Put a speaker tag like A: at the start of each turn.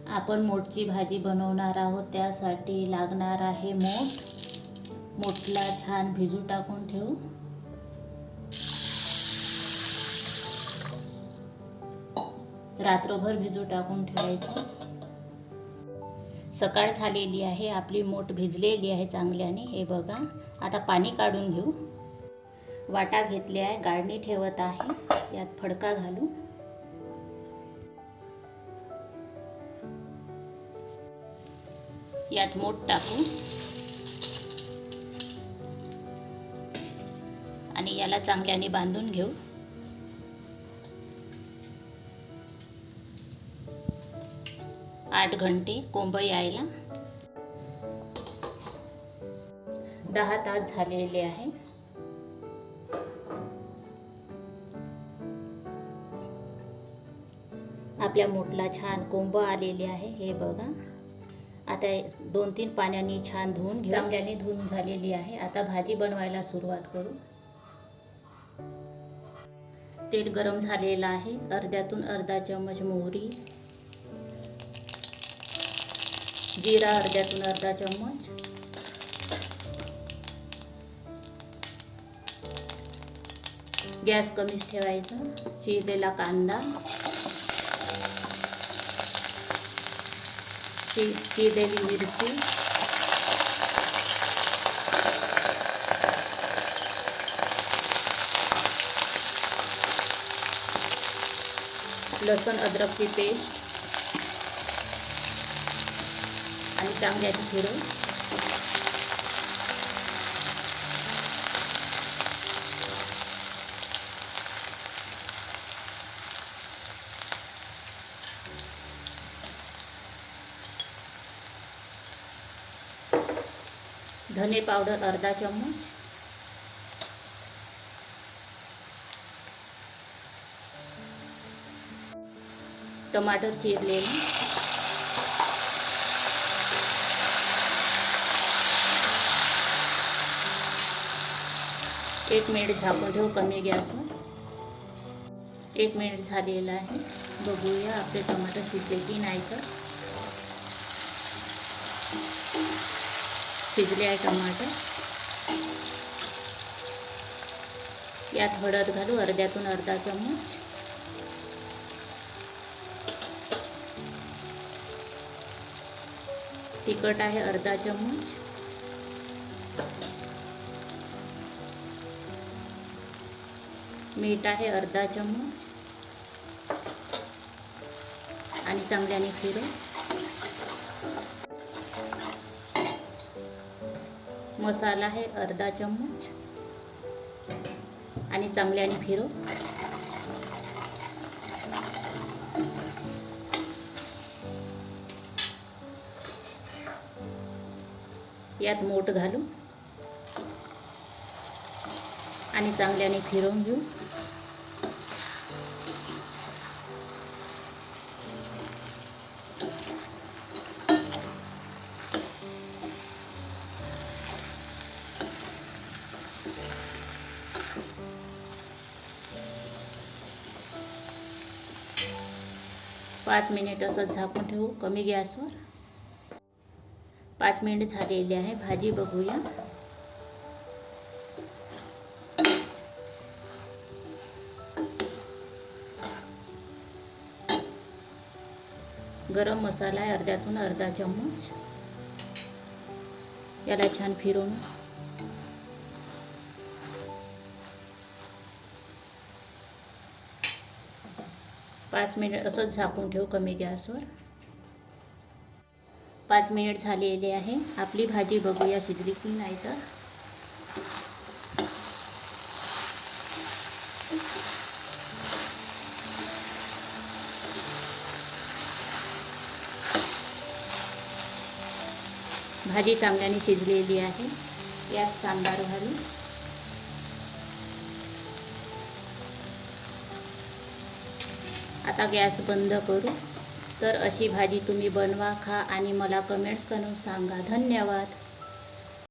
A: आपण मोठची भाजी बनवणार आहोत. त्यासाठी लागणार आहे मोठला छान भिजू टाकून ठेवू. रात्रभर भिजू टाकून ठेवायचं. सकाळ झालेली आहे. आपली मोठ भिजलेली आहे चांगल्याने. हे बघा. आता पाणी काढून घेऊ. वाटा घेतली आहे, गाळणी ठेवत आहे. यात फडका घालू. यात मोठ टाकू आणि याला चांगल्याने बांधून घेऊ. आठ घंटे कोंब यायला. 10 तास झालेले आहे. आपल्या मोठला छान कोंब आलेले आहे. हे बघा. आता 2-3 पाण्याने छान धुवून घेऊ. चांगल्याने धुवून झालेली आहे. आता भाजी बनवायला सुरुवात करू. तेल गरम झालेलं आहे. अर्ध्यातून अर्धा चमच मोहरी, जिरा अर्ध्यातून अर्धा चमच, गॅस कमीच ठेवायचा. चिरलेला कांदा, चिरलेली मिरची, लसूण अद्रकची पेस्ट आणि चांगल्याने फिरवू. धने पावडर अर्धा चमच, टमाटर चिरलेले, एक मिनिट झाकून ठेवू कमी गॅसवर. 1 मिनिट झालेला आहे. बघूया आपले टमाटर शिजले की नाही. तर शिजले आहे टमाटर. यात हळद घालू अर्ध्यातून अर्धा चमच, तिखट आहे अर्धा चमच, मीठ आहे अर्धा चमच आणि चांगल्याने फिरवू. मसाला आहे अर्धा चमच आणि चांगल्याने फिरवू. यात मोठ घालू आणि चांगल्याने फिरवून घेऊ. पाच मिनिट असं झाकून ठेवू कमी गॅसवर. 5 मिनिट झालेले आहे. भाजी बघूया. गरम मसाला आहे अर्ध्यातून अर्धा चमच. याला छान फिरवून पाच मिनिट असंच झाकून ठेवू कमी गॅसवर. 5 मिनिट झालेले आहे. आपली भाजी बघूया शिजली की नाही. तर भाजी चांगल्याने शिजलेली आहे. यात सांबार घालू. आता गॅस बंद करू. तर अशी भाजी तुम्ही बनवा, खा आणि मला कमेंट्स करून सांगा. धन्यवाद.